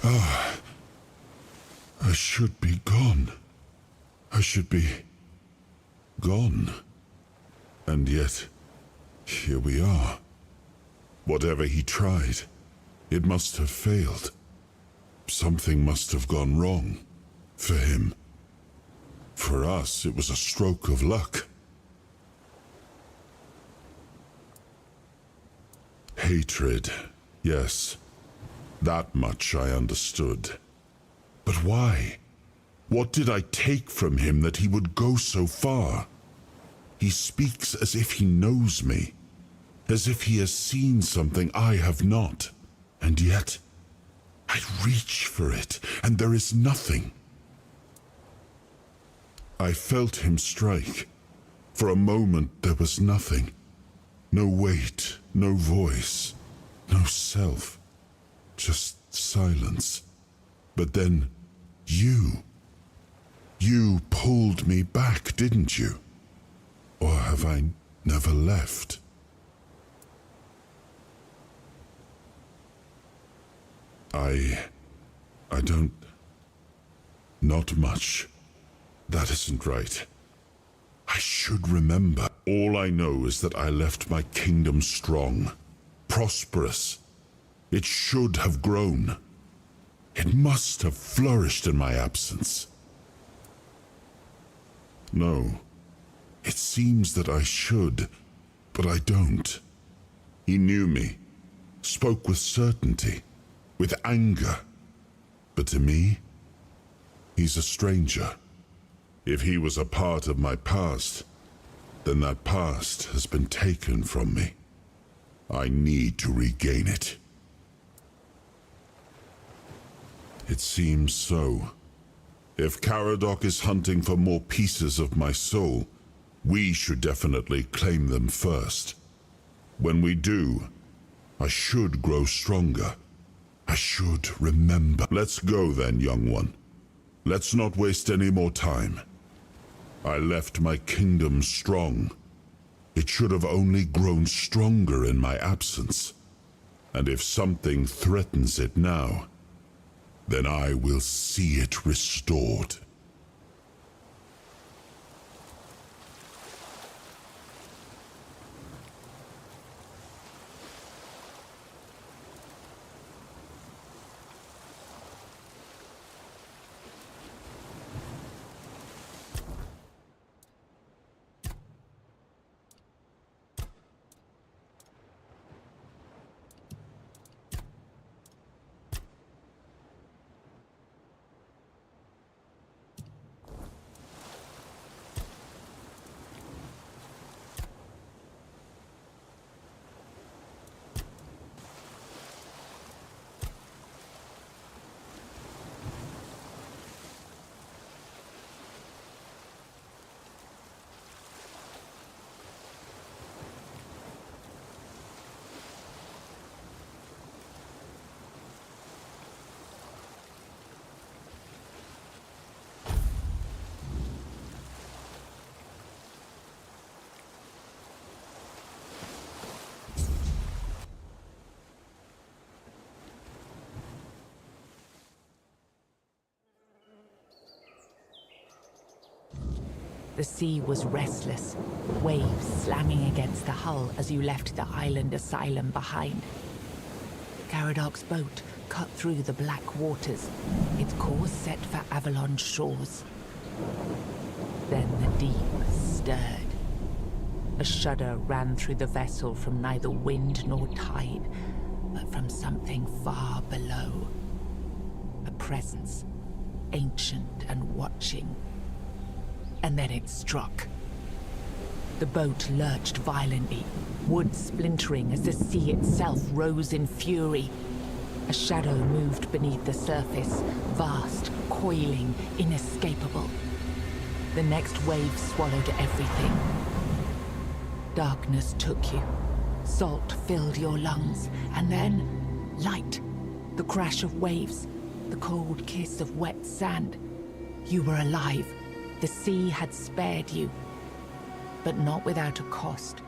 I should be gone. I should be gone. And yet, here we are. Whatever he tried, it must have failed. Something must have gone wrong. For him. For us, it was a stroke of luck. Hatred, yes. That much I understood. But why? What did I take from him that he would go so far? He speaks as if he knows me, as if he has seen something I have not. And yet, I reach for it, and there is nothing. I felt him strike. For a moment there was nothing. No weight, no voice, no self. Just silence. But then, you pulled me back, didn't you? Or have I never left? I don't... Not much. That isn't right. I should remember. All I know is that I left my kingdom strong, prosperous. It should have grown. It must have flourished in my absence. No. It seems that I should, but I don't. He knew me, spoke with certainty, with anger. But to me, he's a stranger. If he was a part of my past, then that past has been taken from me. I need to regain it. It seems so. If Caradoc is hunting for more pieces of my soul, we should definitely claim them first. When we do, I should grow stronger. I should remember. Let's go then, young one. Let's not waste any more time. I left my kingdom strong. It should have only grown stronger in my absence. And if something threatens it now, then I will see it restored. The sea was restless, waves slamming against the hull as you left the island asylum behind. Caradoc's boat cut through the black waters, its course set for Avalon's shores. Then the deep stirred. A shudder ran through the vessel from neither wind nor tide, but from something far below. A presence, ancient and watching. And then it struck. The boat lurched violently, wood splintering as the sea itself rose in fury. A shadow moved beneath the surface, vast, coiling, inescapable. The next wave swallowed everything. Darkness took you. Salt filled your lungs, and then light. The crash of waves, the cold kiss of wet sand. You were alive. The sea had spared you, but not without a cost.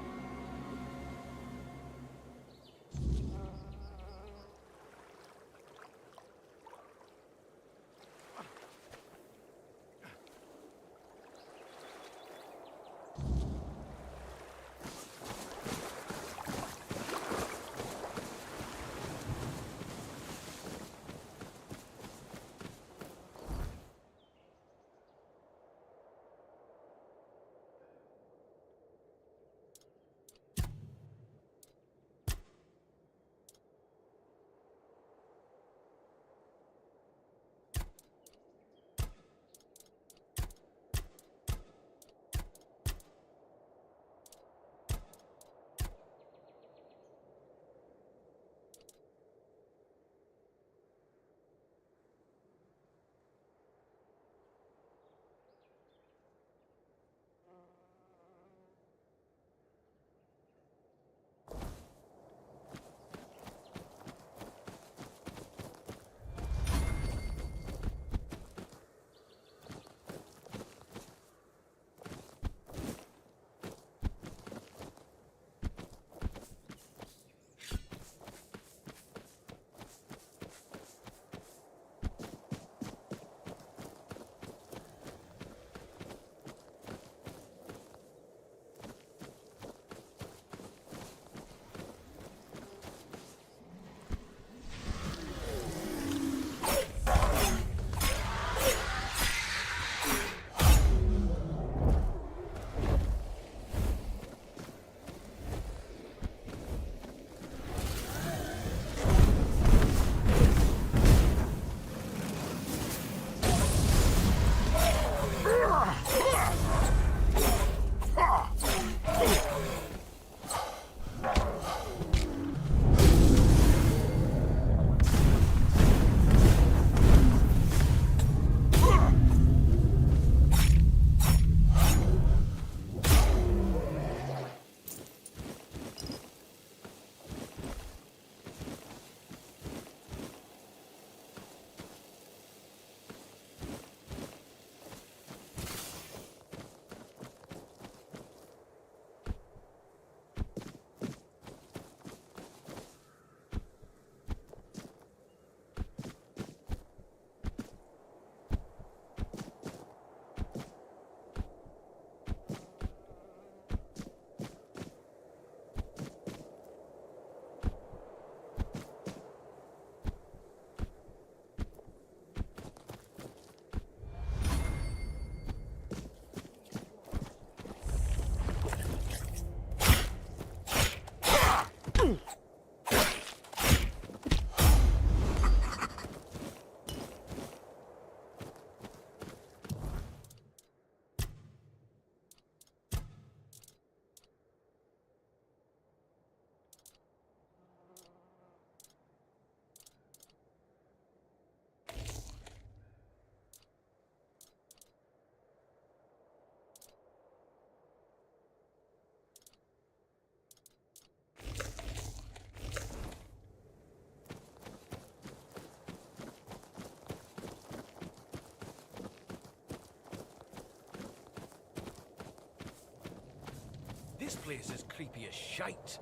This place is creepy as shite.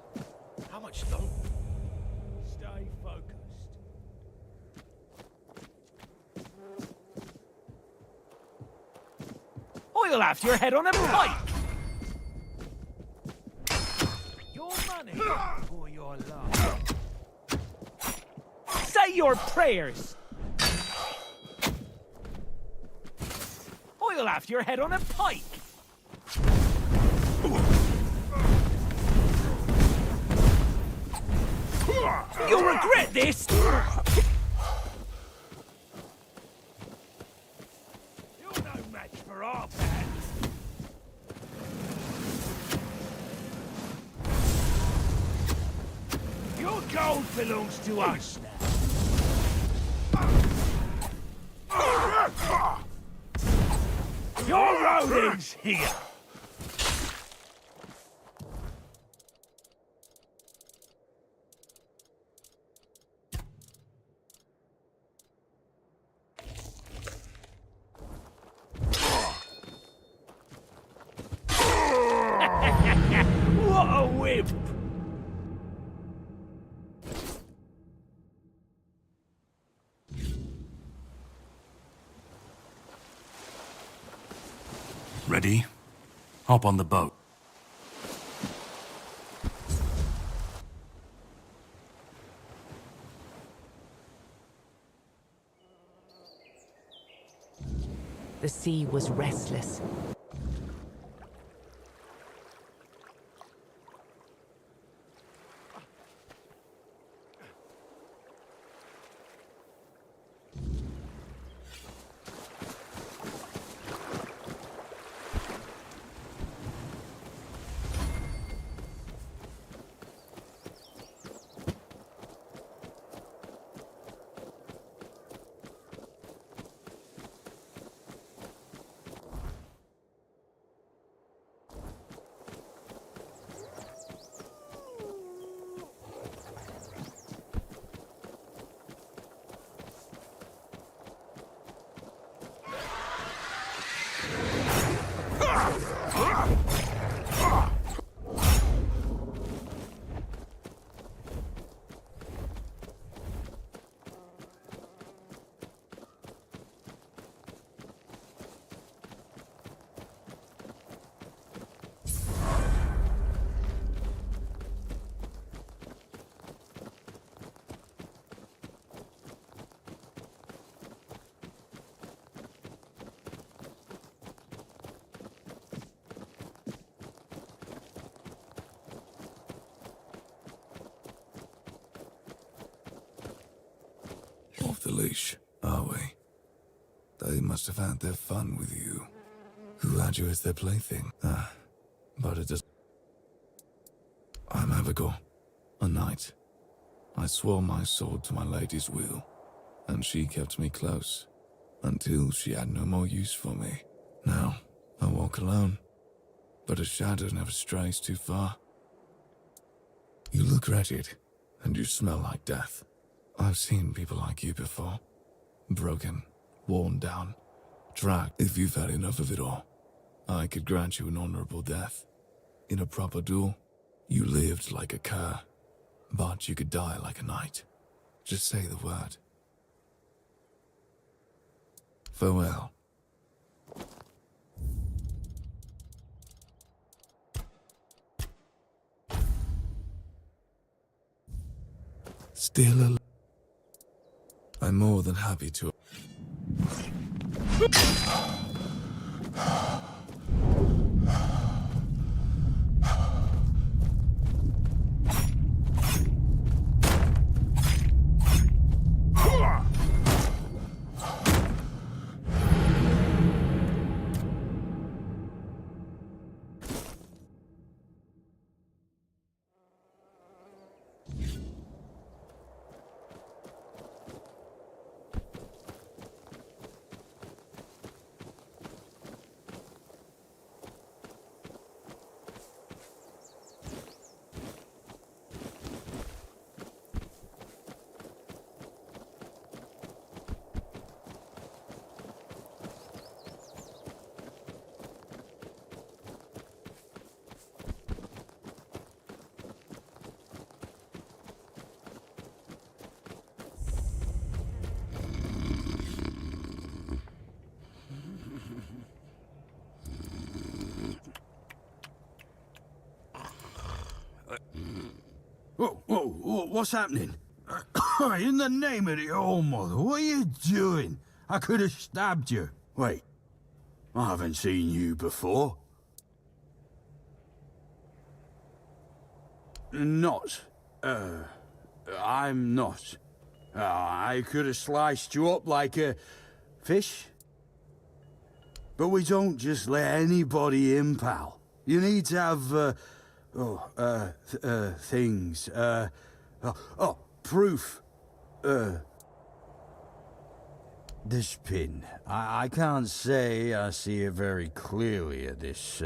How much longer? Stay focused. Oil after your head on a pike! Your money or your love. Say your prayers! Oil after your head on a pike! You'll regret this! You're no match for our pants. Your gold belongs to us now. Your rodents here. What a whip! Ready? Hop on the boat. The sea was restless. Off the leash, are we? They must have had their fun with you. Who had you as their plaything? But it does. I'm Abigail, a knight. I swore my sword to my lady's will, and she kept me close, until she had no more use for me. Now, I walk alone, but a shadow never strays too far. You look wretched, and you smell like death. I've seen people like you before. Broken, worn down, dragged. If you've had enough of it all, I could grant you an honorable death. In a proper duel, you lived like a cur, but you could die like a knight. Just say the word. Farewell. Still alive. I'm more than happy to. Whoa, what's happening? In the name of the Old Mother, what are you doing? I could have stabbed you. Wait, I haven't seen you before. Not. I'm not. I could have sliced you up like a fish. But we don't just let anybody in, pal. You need to have, things, proof. This pin. I can't say I see it very clearly at this,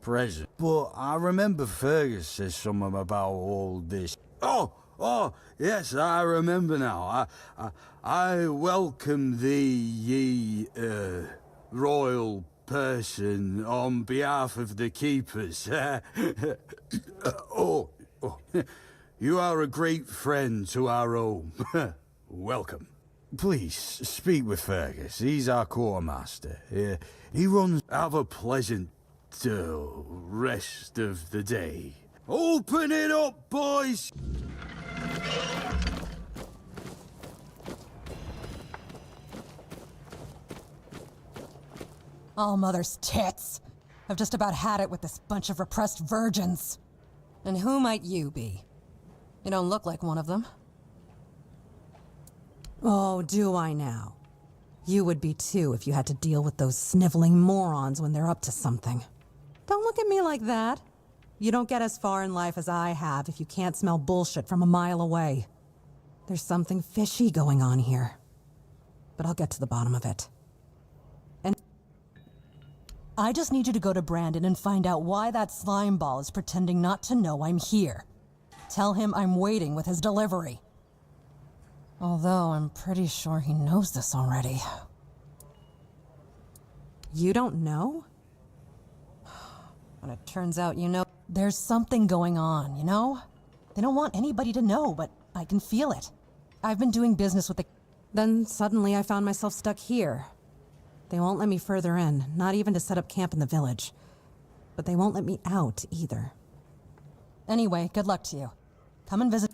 present. But I remember Fergus says something about all this. Oh, yes, I remember now. I welcome thee, ye, royal person, on behalf of the keepers. You are a great friend to our home. Welcome. Please, speak with Fergus. He's our quartermaster. He runs... Have a pleasant rest of the day. Open it up, boys! All mother's tits. I've just about had it with this bunch of repressed virgins. And who might you be? You don't look like one of them. Oh, do I now? You would be too if you had to deal with those sniveling morons when they're up to something. Don't look at me like that. You don't get as far in life as I have if you can't smell bullshit from a mile away. There's something fishy going on here. But I'll get to the bottom of it. And I just need you to go to Brandon and find out why that slime ball is pretending not to know I'm here. Tell him I'm waiting with his delivery. Although I'm pretty sure he knows this already. You don't know? But it turns out you know. There's something going on, you know? They don't want anybody to know, but I can feel it. I've been doing business with the... Then suddenly I found myself stuck here. They won't let me further in, not even to set up camp in the village. But they won't let me out either. Anyway, good luck to you. Come and visit.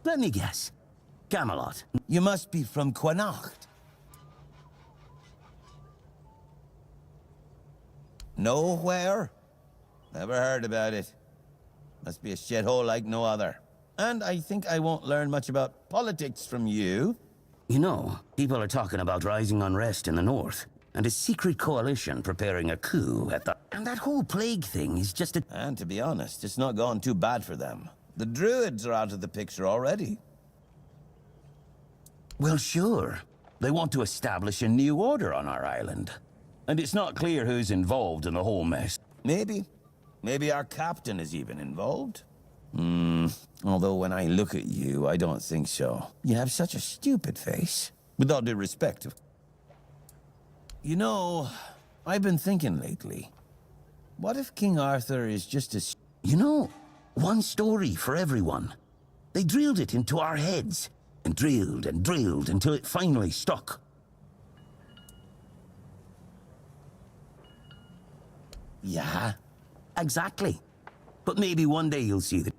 Let me guess. Camelot. You must be from Connacht. Nowhere? Never heard about it. Must be a shithole like no other. And I think I won't learn much about politics from you. You know, people are talking about rising unrest in the north, and a secret coalition preparing a coup at the... And that whole plague thing is just a... And to be honest, it's not gone too bad for them. The Druids are out of the picture already. Well, sure. They want to establish a new order on our island. And it's not clear who's involved in the whole mess. Maybe. Maybe our captain is even involved. Although when I look at you, I don't think so. You have such a stupid face. With all due respect. You know, I've been thinking lately. What if King Arthur is just as... You know, one story for everyone. They drilled it into our heads. And drilled until it finally stuck. Yeah, exactly. But maybe one day you'll see that.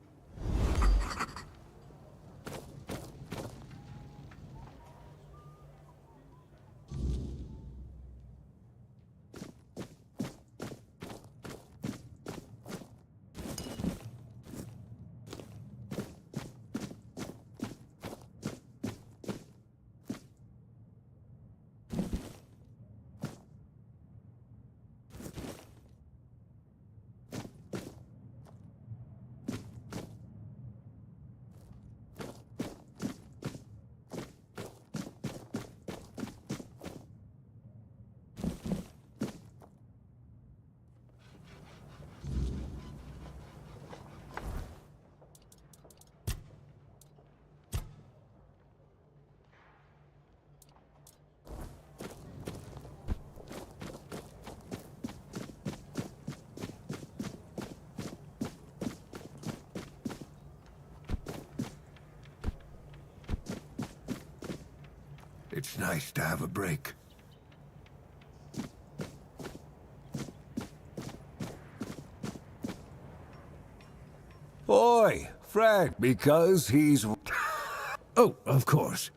nice to have a break. Oi, Fred, because he's... Oh, of course.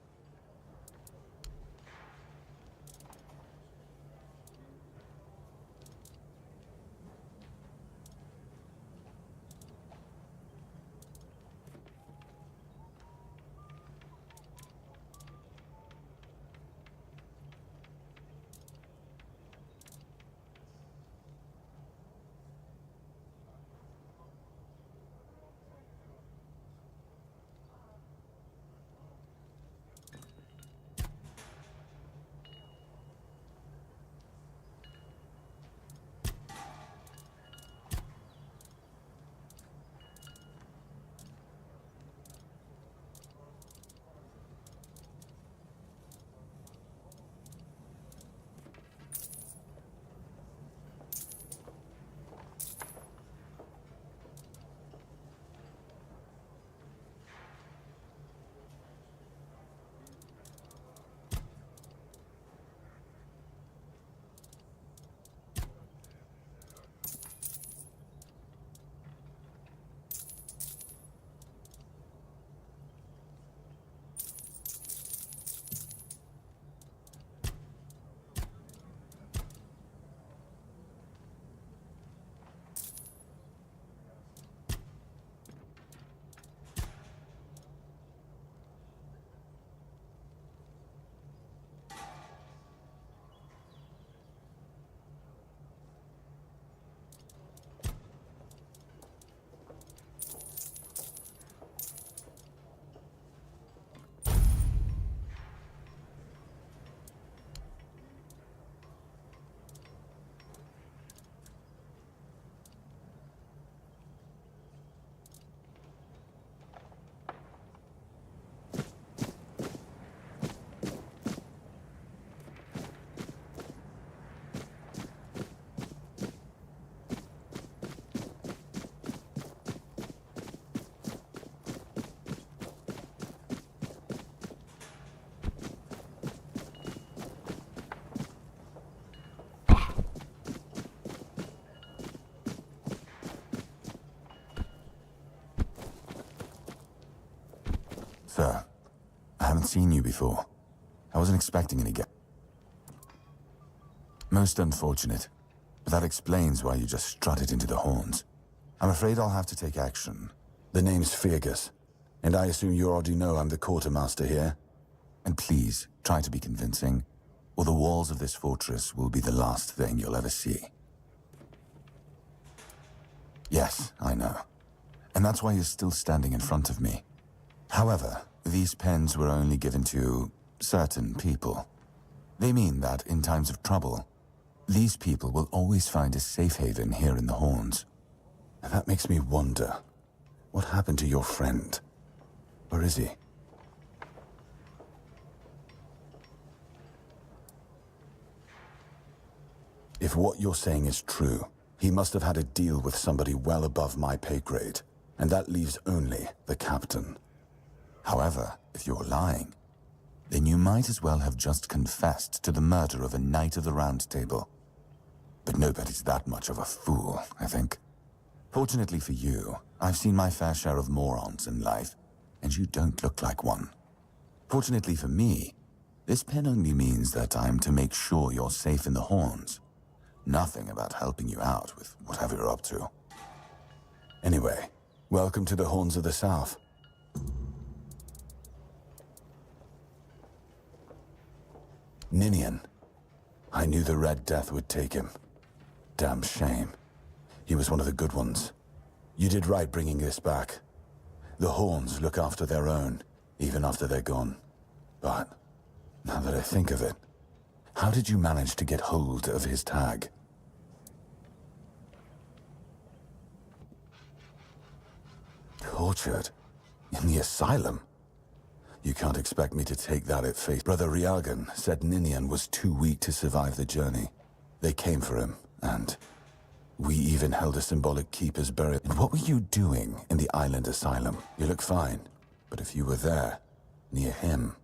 Sir, I haven't seen you before. I wasn't expecting any Most unfortunate, but that explains why you just strutted into the horns. I'm afraid I'll have to take action. The name's Fergus, and I assume you already know I'm the quartermaster here. And please, try to be convincing, or the walls of this fortress will be the last thing you'll ever see. Yes, I know. And that's why you're still standing in front of me. However, these pens were only given to certain people. They mean that in times of trouble, these people will always find a safe haven here in the Horns. And that makes me wonder, what happened to your friend? Where is he? If what you're saying is true, he must have had a deal with somebody well above my pay grade, and that leaves only the captain. However, if you're lying, then you might as well have just confessed to the murder of a Knight of the Round Table. But nobody's that much of a fool, I think. Fortunately for you, I've seen my fair share of morons in life, and you don't look like one. Fortunately for me, this pen only means that I'm to make sure you're safe in the Horns. Nothing about helping you out with whatever you're up to. Anyway, welcome to the Horns of the South. Ninian. I knew the Red Death would take him. Damn shame. He was one of the good ones. You did right bringing this back. The Horns look after their own, even after they're gone. But, now that I think of it, how did you manage to get hold of his tag? Tortured? In the asylum? You can't expect me to take that at face. Brother Riagan said Ninian was too weak to survive the journey. They came for him, and we even held a symbolic keeper's burial. And what were you doing in the island asylum? You look fine, but if you were there, near him...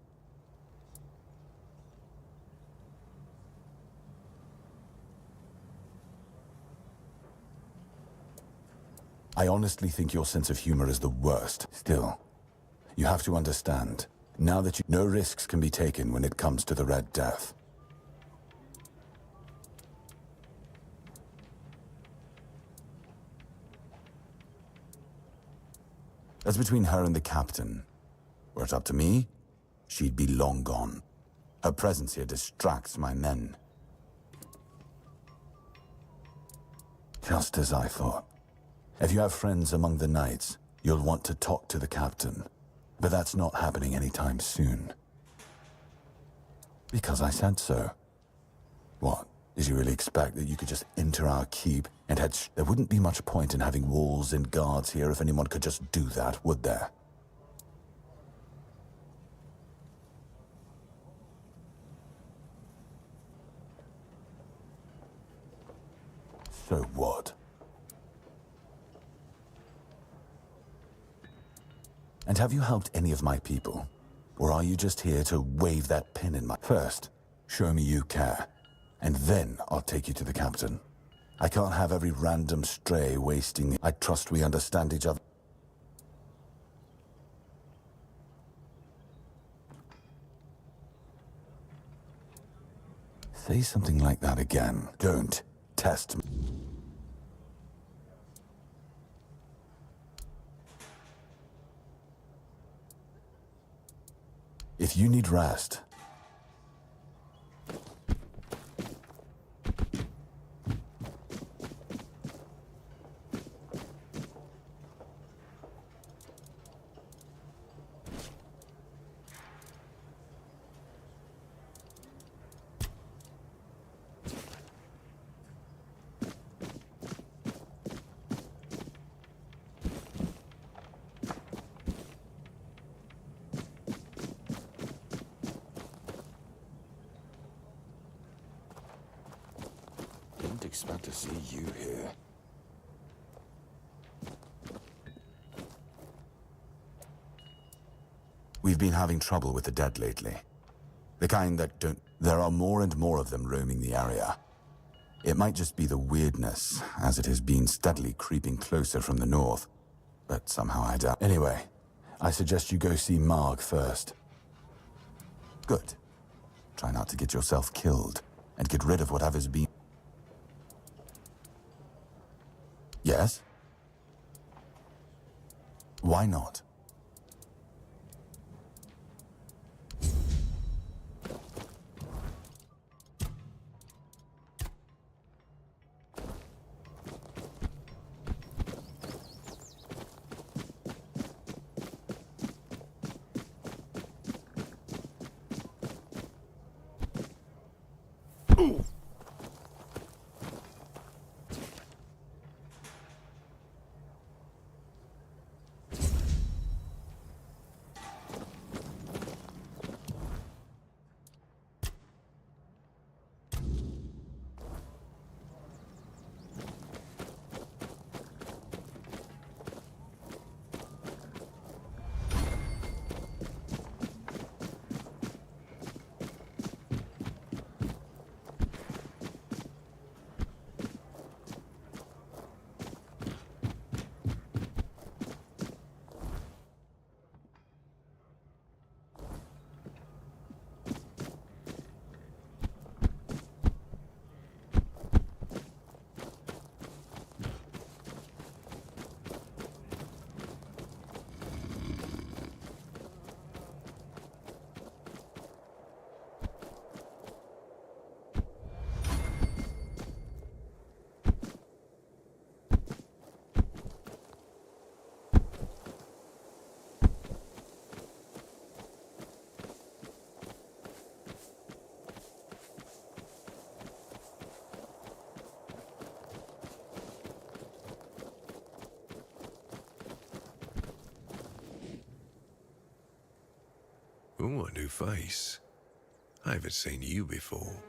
I honestly think your sense of humor is the worst. Still, you have to understand, now that no risks can be taken when it comes to the Red Death. That's between her and the captain. Were it up to me, she'd be long gone. Her presence here distracts my men. Just as I thought. If you have friends among the knights, you'll want to talk to the captain. But that's not happening anytime soon. Because I said so. What? Did you really expect that you could just enter our keep and head there wouldn't be much point in having walls and guards here if anyone could just do that, would there? So what? And have you helped any of my people? Or are you just here to wave that pin in my... First, show me you care. And then I'll take you to the captain. I can't have every random stray wasting... I trust we understand each other. Say something like that again. Don't test me. If you need rest, didn't expect to see you here. We've been having trouble with the dead lately. The kind that don't... There are more and more of them roaming the area. It might just be the weirdness, as it has been steadily creeping closer from the north. But somehow I doubt... Anyway, I suggest you go see Marg first. Good. Try not to get yourself killed, and get rid of whatever's been... Yes? Why not? Ooh, a new face. I haven't seen you before.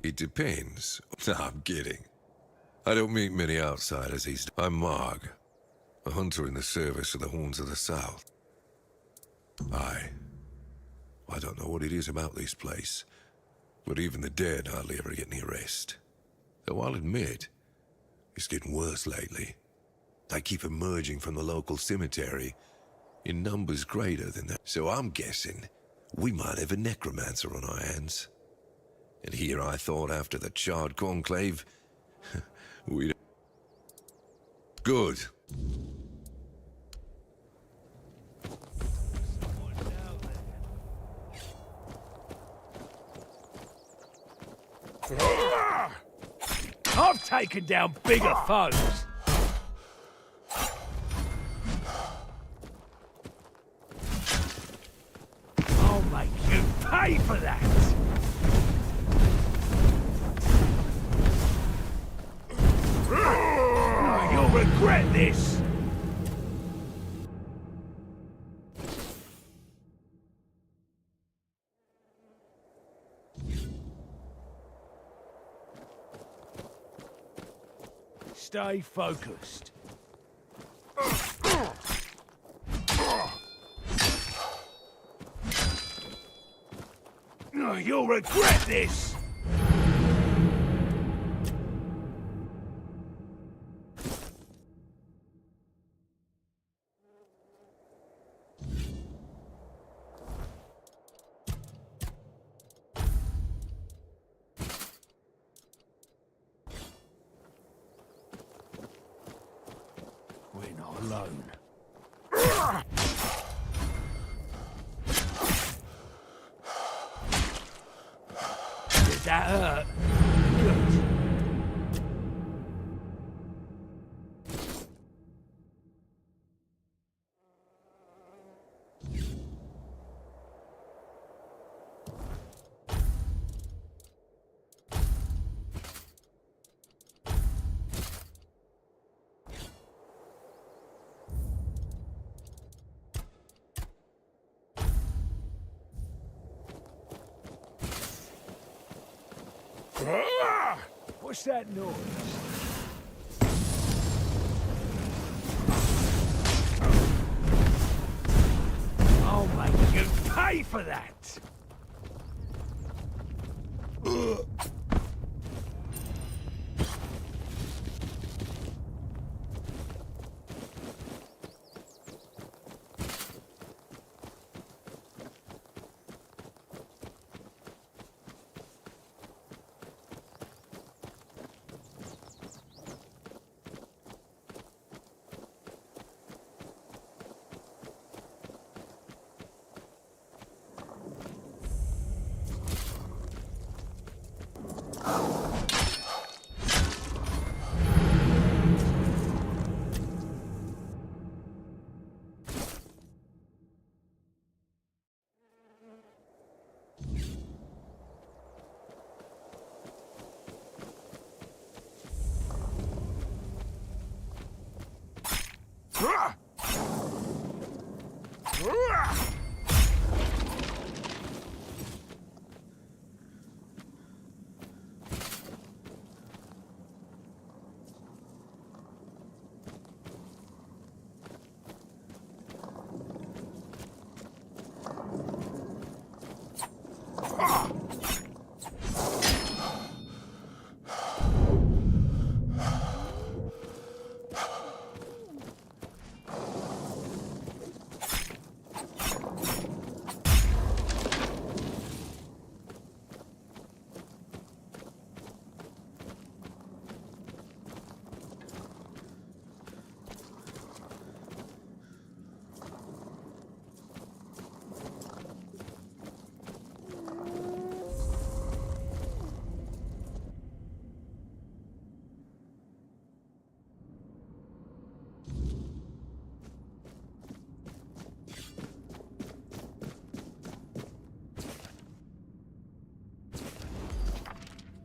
It depends. No, I'm kidding. I don't meet many outsiders these days. I'm Marg, a hunter in the service of the Horns of the South. I don't know what it is about this place, but even the dead hardly ever get any rest. Though I'll admit, It's getting worse lately. They keep emerging from the local cemetery in numbers greater than that. So I'm guessing we might have a necromancer on our hands. And here I thought after the Charred Conclave, we'd... Good. I've taken down bigger foes. I'll make you pay for that. You'll regret this. Stay focused. You'll regret this! We're not alone. Did that hurt? Good. What's that noise? I'll make you pay for that!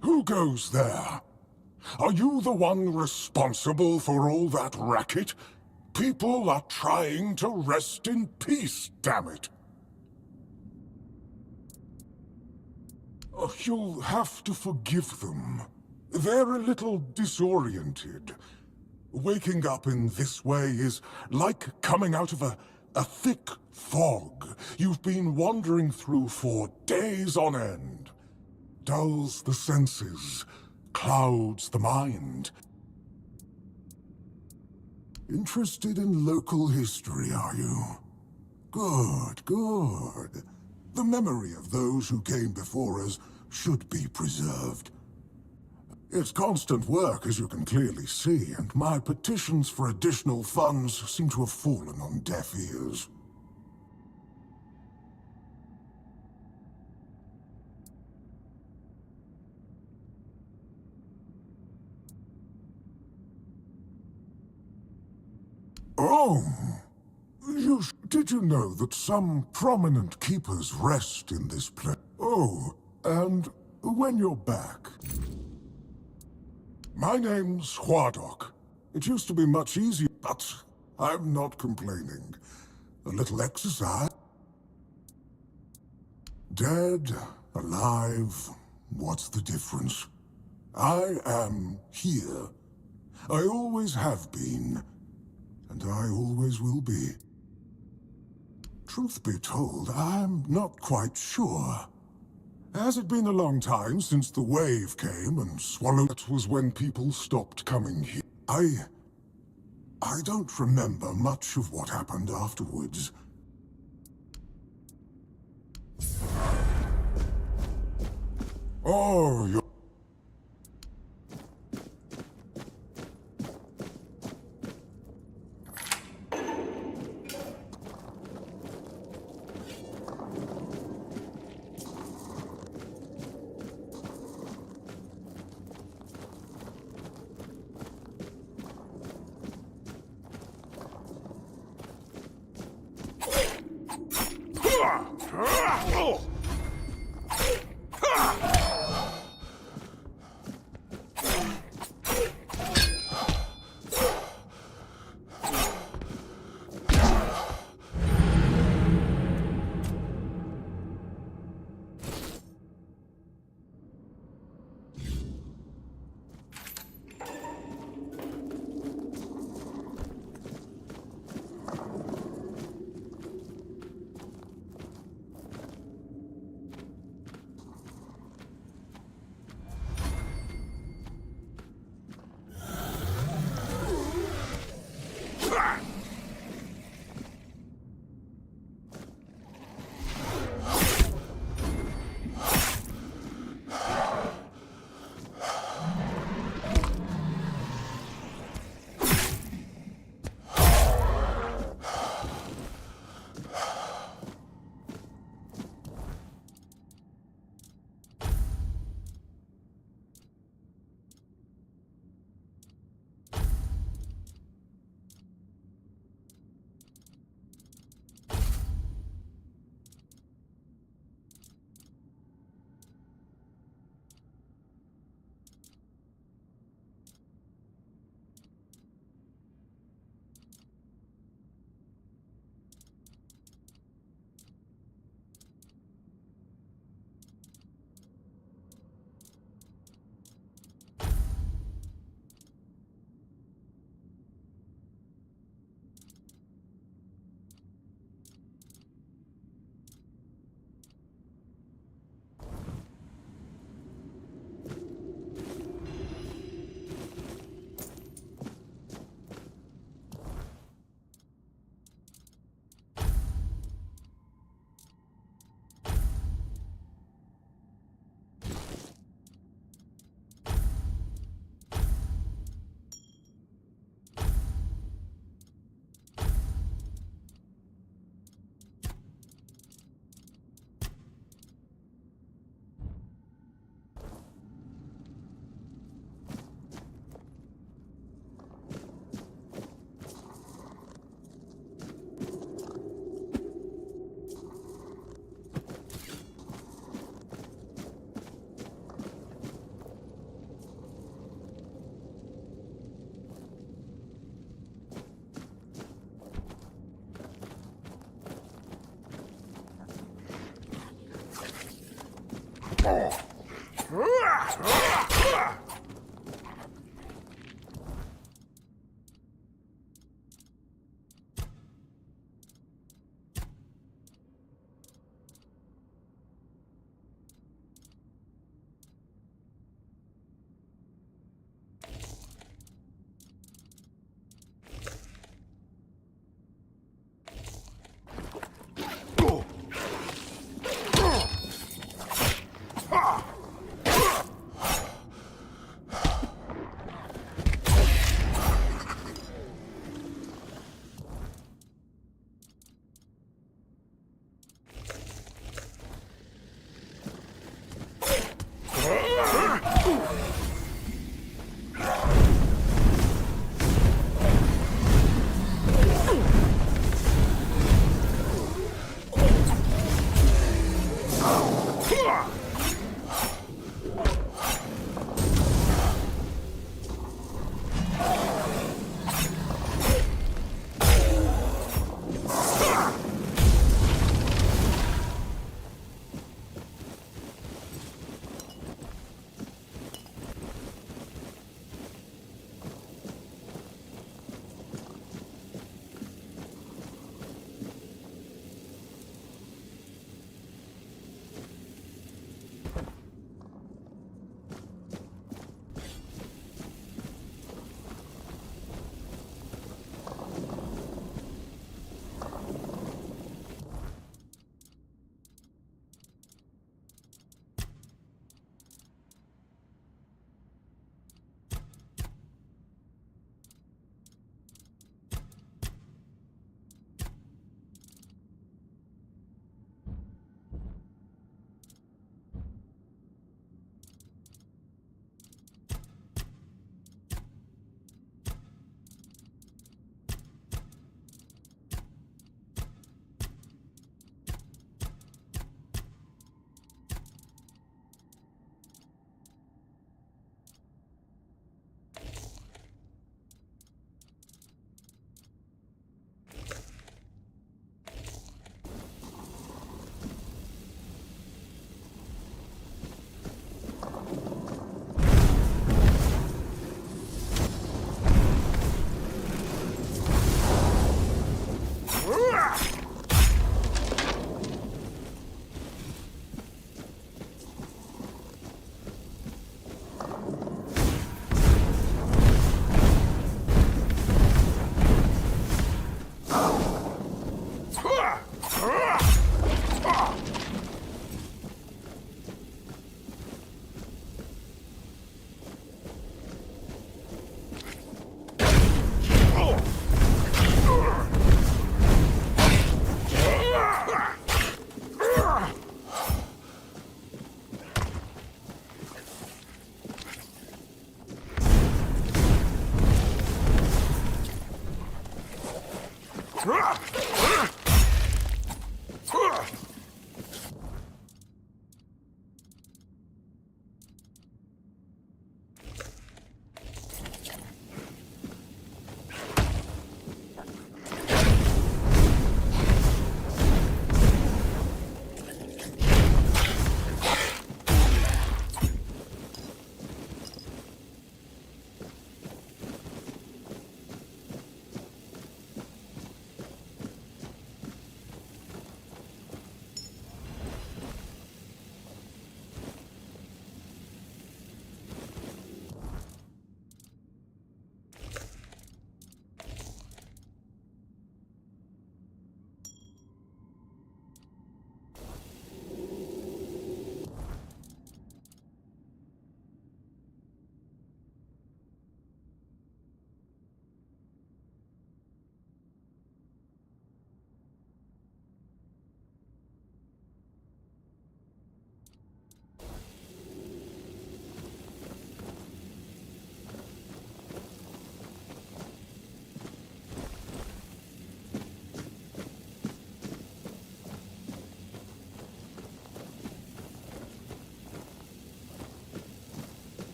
Who goes there? Are you the one responsible for all that racket? People are trying to rest in peace, damn it. You'll have to forgive them. They're a little disoriented. Waking up in this way is like coming out of a thick fog you've been wandering through for days on end. Dulls the senses, clouds the mind. Interested in local history, are you? Good, good. The memory of those who came before us should be preserved. It's constant work, as you can clearly see, and my petitions for additional funds seem to have fallen on deaf ears. Oh! Did you know that some prominent keepers rest in this place? Oh, and when you're back... My name's Huardok. It used to be much easier, but I'm not complaining. A little exercise. Dead, alive, what's the difference? I am here. I always have been, and I always will be. Truth be told, I'm not quite sure. Has it been a long time since the wave came and swallowed? That was when people stopped coming here. I don't remember much of what happened afterwards. Oh, you're...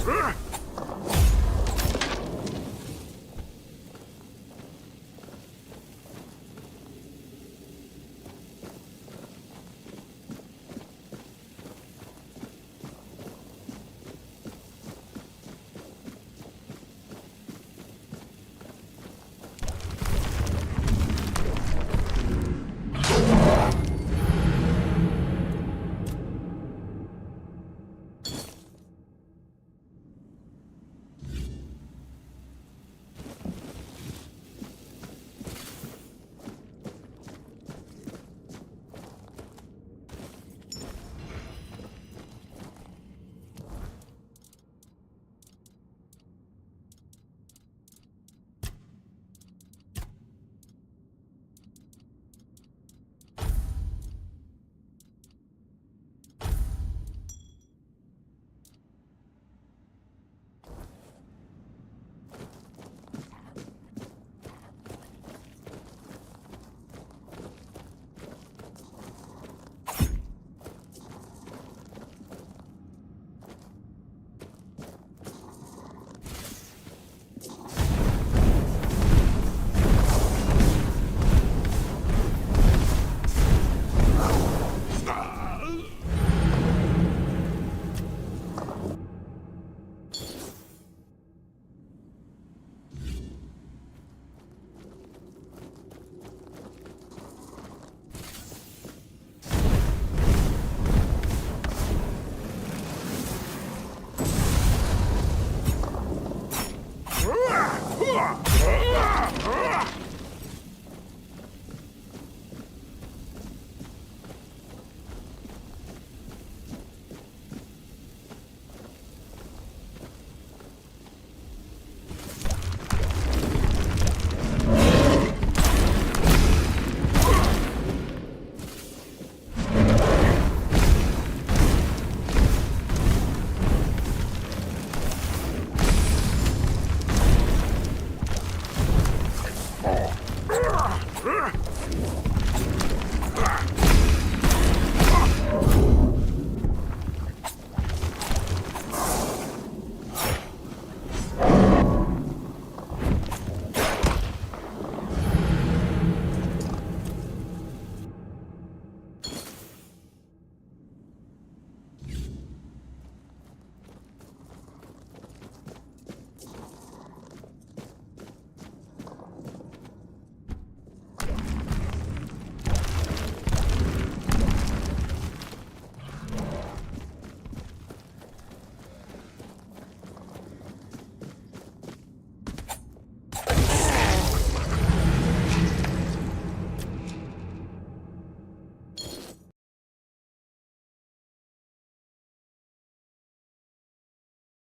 Ugh!